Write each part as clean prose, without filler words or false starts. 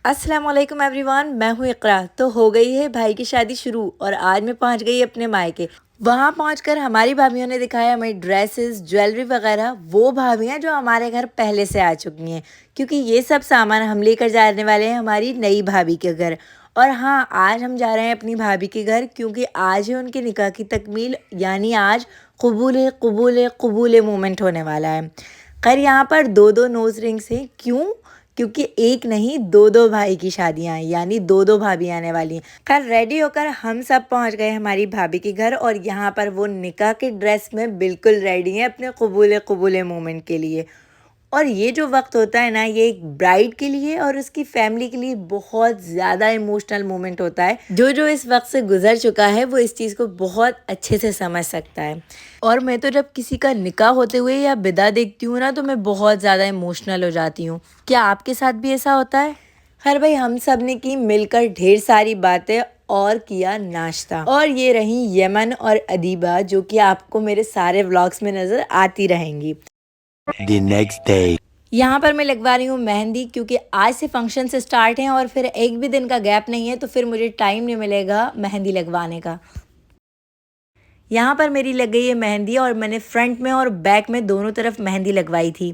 अस्सलाम वालेकुम एवरीवन, मैं हूँ इकरा। तो हो गई है भाई की शादी शुरू और आज मैं पहुँच गई अपने मायके। वहाँ पहुँचकर हमारी भाभीयों ने दिखाया हमें ड्रेसेस, ज्वेलरी वगैरह। वो भाभियाँ जो हमारे घर पहले से आ चुकी हैं, क्योंकि ये सब सामान हम लेकर जाने वाले हैं हमारी नई भाभी के घर। और हाँ, आज हम जा रहे हैं अपनी भाभी के घर क्योंकि आज है उनके निकाह की तकमील, यानी आज कबूल कबूल कबूल मोमेंट होने वाला है। खैर यहाँ पर दो दो नोज रिंग्स हैं। क्यों? क्योंकि एक नहीं दो दो भाई की शादियां हैं, यानी दो दो भाभी आने वाली हैं। कल रेडी होकर हम सब पहुंच गए हमारी भाभी के घर और यहाँ पर वो निकाह के ड्रेस में बिल्कुल रेडी हैं अपने कबूले कबूले मोमेंट के लिए। और ये जो वक्त होता है ना, ये एक ब्राइड के लिए और उसकी फैमिली के लिए बहुत ज़्यादा इमोशनल मोमेंट होता है। जो जो इस वक्त से गुजर चुका है वो इस चीज़ को बहुत अच्छे से समझ सकता है। और मैं तो जब किसी का निकाह होते हुए या विदा देखती हूँ ना, तो मैं बहुत ज़्यादा इमोशनल हो जाती हूँ। क्या आपके साथ भी ऐसा होता है? खैर भाई, हम सब ने की मिलकर ढेर सारी बातें और किया नाश्ता। और ये रही यमन और अदीबा, जो कि आपको मेरे सारे व्लॉग्स में नज़र आती रहेंगी। The next day. यहाँ पर मैं लगवा रही हूँ मेहंदी, क्योंकि आज से फंक्शन से स्टार्ट हैं और फिर एक भी दिन का गैप नहीं है, तो फिर मुझे टाइम नहीं मिलेगा मेहंदी लगवाने का। यहाँ पर मेरी लग गई है मेहंदी और मैंने फ्रंट में और बैक में दोनों तरफ मेहंदी लगवाई थी।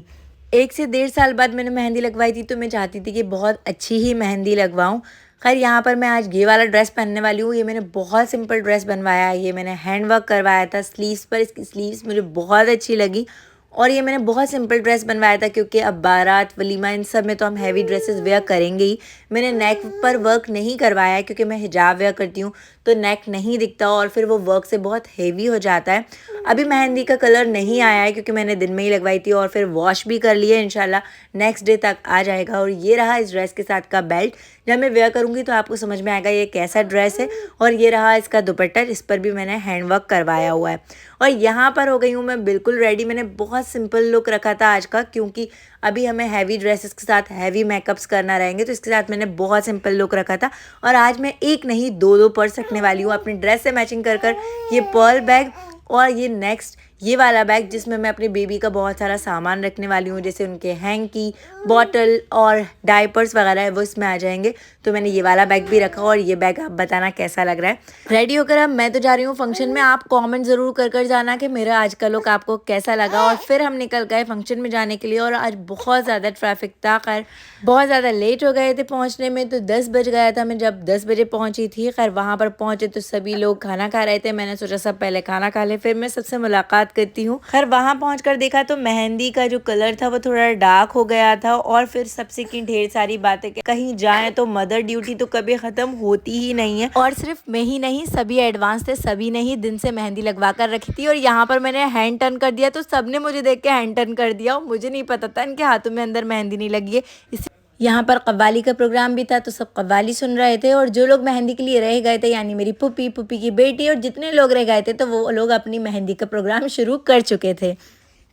1 से 1.5 साल बाद मैंने मेहंदी लगवाई थी, तो मैं चाहती थी कि बहुत अच्छी ही मेहंदी लगवाऊँ। खैर यहाँ पर मैं आज ये वाला ड्रेस पहनने वाली हूँ। ये मैंने बहुत सिंपल ड्रेस बनवाया है। ये मैंने हैंड वर्क करवाया था स्लीव्स पर। इसकी स्लीव्स मुझे बहुत अच्छी लगी। और ये मैंने बहुत सिंपल ड्रेस बनवाया था क्योंकि अब बारात, वलीमा, इन सब में तो हम हैवी ड्रेसेस वेयर करेंगे ही। मैंने नेक पर वर्क नहीं करवाया है क्योंकि मैं हिजाब वेयर करती हूँ, तो नेक नहीं दिखता और फिर वो वर्क से बहुत हेवी हो जाता है। अभी मेहंदी का कलर नहीं आया है क्योंकि मैंने दिन में ही लगवाई थी और फिर वॉश भी कर लिया है। इंशाल्लाह नेक्स्ट डे तक आ जाएगा। और ये रहा इस ड्रेस के साथ का बेल्ट। जब मैं वेयर करूँगी तो आपको समझ में आएगा ये कैसा ड्रेस है। और ये रहा इसका दुपट्टा, इस पर भी मैंने हैंड वर्क करवाया हुआ है। और यहाँ पर हो गई हूँ मैं बिल्कुल रेडी। मैंने बहुत सिंपल लुक रखा था आज का, क्योंकि अभी हमें हैवी ड्रेसेस के साथ हैवी मेकअप्स करना रहेंगे, तो इसके साथ मैंने बहुत सिंपल लुक रखा था। और आज मैं एक नहीं दो दो पर्स रखने वाली हूँ अपनी ड्रेस से मैचिंग कर कर। ये पर्ल बैग और ये नेक्स्ट ये वाला बैग, जिसमें मैं अपनी बेबी का बहुत सारा सामान रखने वाली हूँ, जैसे उनके हैंकी, बॉटल और डायपर्स वगैरह है, वो इसमें आ जाएंगे। तो मैंने ये वाला बैग भी रखा। और ये बैग आप बताना कैसा लग रहा है। रेडी होकर अब मैं तो जा रही हूँ फंक्शन में। आप कमेंट ज़रूर कर कर जाना कि मेरा आज का लुक आपको कैसा लगा। और फिर हम निकल गए फंक्शन में जाने के लिए। और आज बहुत ज़्यादा ट्रैफिक था। खैर बहुत ज़्यादा लेट हो गए थे पहुँचने में, तो 10 बज गया था। मैं जब 10 बजे पहुँची थी, खैर वहाँ पर पहुँचे तो सभी लोग खाना खा रहे थे। मैंने सोचा सब पहले खाना खा ले, फिर मैं सबसे मुलाकात करती हूँ। खैर वहाँ पहुँचकर देखा तो मेहंदी का जो कलर था वो थोड़ा डार्क हो गया था। और फिर सबसे की ढेर सारी बातें, कहीं जाएं तो मदर ड्यूटी तो कभी ख़त्म होती ही नहीं है। और सिर्फ मैं ही नहीं, सभी एडवांस थे, सभी ने ही दिन से मेहंदी लगवा कर रखी थी। और यहाँ पर मैंने हैंड टर्न कर दिया तो सबने मुझे देख के हैंड टर्न कर दिया। और मुझे नहीं पता था इनके हाथों में अंदर मेहंदी नहीं लगी है। यहाँ पर कव्वाली का प्रोग्राम भी था, तो सब कव्वाली सुन रहे थे। और जो लोग मेहंदी के लिए रह गए थे, यानी मेरी पुप्पी, पुप्पी की बेटी और जितने लोग रह गए थे, तो वो लोग अपनी मेहंदी का प्रोग्राम शुरू कर चुके थे।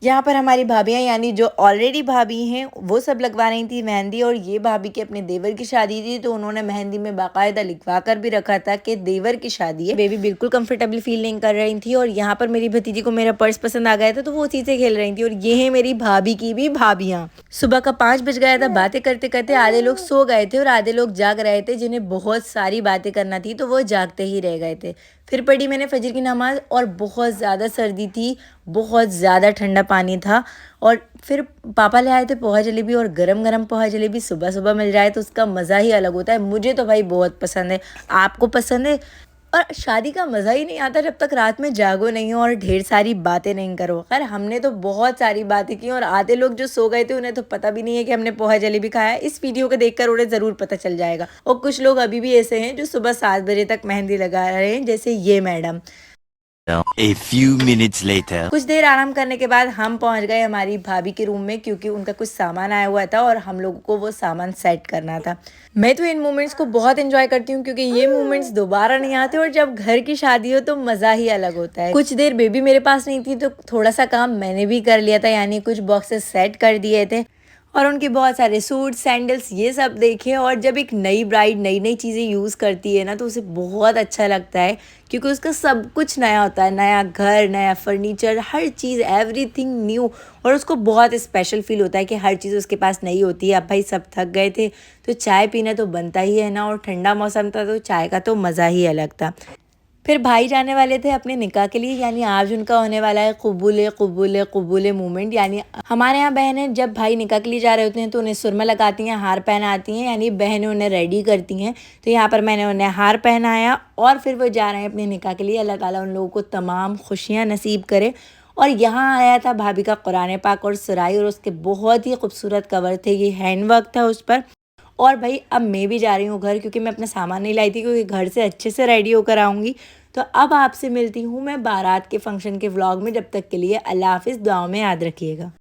यहाँ पर हमारी भाभियाँ, यानी जो ऑलरेडी भाभी हैं, वो सब लगवा रही थी मेहंदी। और ये भाभी के अपने देवर की शादी थी, तो उन्होंने मेहंदी में बाकायदा लिखवा कर भी रखा था कि देवर की शादी है। बेबी बिल्कुल कंफर्टेबल फील नहीं कर रही थी। और यहाँ पर मेरी भतीजी को मेरा पर्स पसंद आ गया था, तो वो उसी से खेल रही थी। और ये है मेरी भाभी की भी भाभियाँ। सुबह का 5 बज गया था। बातें करते करते आधे लोग सो गए थे और आधे लोग जाग रहे थे। जिन्हें बहुत सारी बातें करना थी, तो वो जागते ही रह गए थे। फिर पढ़ी मैंने फजर की नमाज़। और बहुत ज़्यादा सर्दी थी, बहुत ज़्यादा ठंडा पानी था। और फिर पापा ले आए थे पोहा जलेबी, और गरम गरम पोहा जलेबी सुबह सुबह मिल जाए तो उसका मज़ा ही अलग होता है। मुझे तो भाई बहुत पसंद है। आपको पसंद है? और शादी का मज़ा ही नहीं आता जब तक रात में जागो नहीं हो और ढेर सारी बातें नहीं करो। खैर हमने तो बहुत सारी बातें की। और आधे लोग जो सो गए थे उन्हें तो पता भी नहीं है कि हमने पोहा जलेबी खाया। इस वीडियो को देखकर उन्हें ज़रूर पता चल जाएगा। और कुछ लोग अभी भी ऐसे हैं जो सुबह 7 बजे तक मेहंदी लगा रहे हैं, जैसे ये madam. A few minutes later. कुछ देर आराम करने के बाद हम पहुंच गए हमारी भाभी के रूम में, क्योंकि उनका कुछ सामान आया हुआ था और हम लोगों को वो सामान सेट करना था। मैं तो इन मोमेंट्स को बहुत एंजॉय करती हूँ, क्योंकि ये मोमेंट्स दोबारा नहीं आते। और जब घर की शादी हो तो मज़ा ही अलग होता है। कुछ देर बेबी मेरे पास नहीं थी, तो थोड़ा सा काम मैंने भी कर लिया था, यानी कुछ बॉक्सेस सेट कर दिए थे। और उनके बहुत सारे सूट, सैंडल्स ये सब देखे। और जब एक नई ब्राइड नई-नई चीज़ें यूज़ करती है ना, तो उसे बहुत अच्छा लगता है क्योंकि उसका सब कुछ नया होता है, नया घर, नया फर्नीचर, हर चीज़, एवरीथिंग न्यू। और उसको बहुत स्पेशल फ़ील होता है कि हर चीज़ उसके पास नई होती है। अब भाई सब थक गए थे, तो चाय पीना तो बनता ही है ना, और ठंडा मौसम था तो चाय का तो मज़ा ही अलग था। फिर भाई जाने वाले थे अपने निकाह के लिए, यानी आज उनका होने वाला है कुबूले कुबूले कुबूले मूवमेंट। यानी हमारे यहाँ बहनें जब भाई निकाह के लिए जा रहे होते हैं तो उन्हें सुरमा लगाती हैं, हार पहनाती हैं, यानी बहनें उन्हें रेडी करती हैं। तो यहाँ पर मैंने उन्हें हार पहनाया और फिर वो जा रहे हैं अपने निकाह के लिए। अल्लाह ताला उन लोगों को तमाम खुशियाँ नसीब करे। और यहाँ आया था भाभी का कुरान पाक और सराय, और उसके बहुत ही खूबसूरत कवर थे, ये हैंड वर्क था उस पर। और भाई अब मैं भी जा रही हूँ घर, क्योंकि मैं अपना सामान नहीं लाई थी, क्योंकि घर से अच्छे से रेडी होकर आऊँगी। तो अब आपसे मिलती हूँ मैं बारात के फंक्शन के व्लॉग में। जब तक के लिए अल्लाह हाफिज़, दुआओं में याद रखिएगा।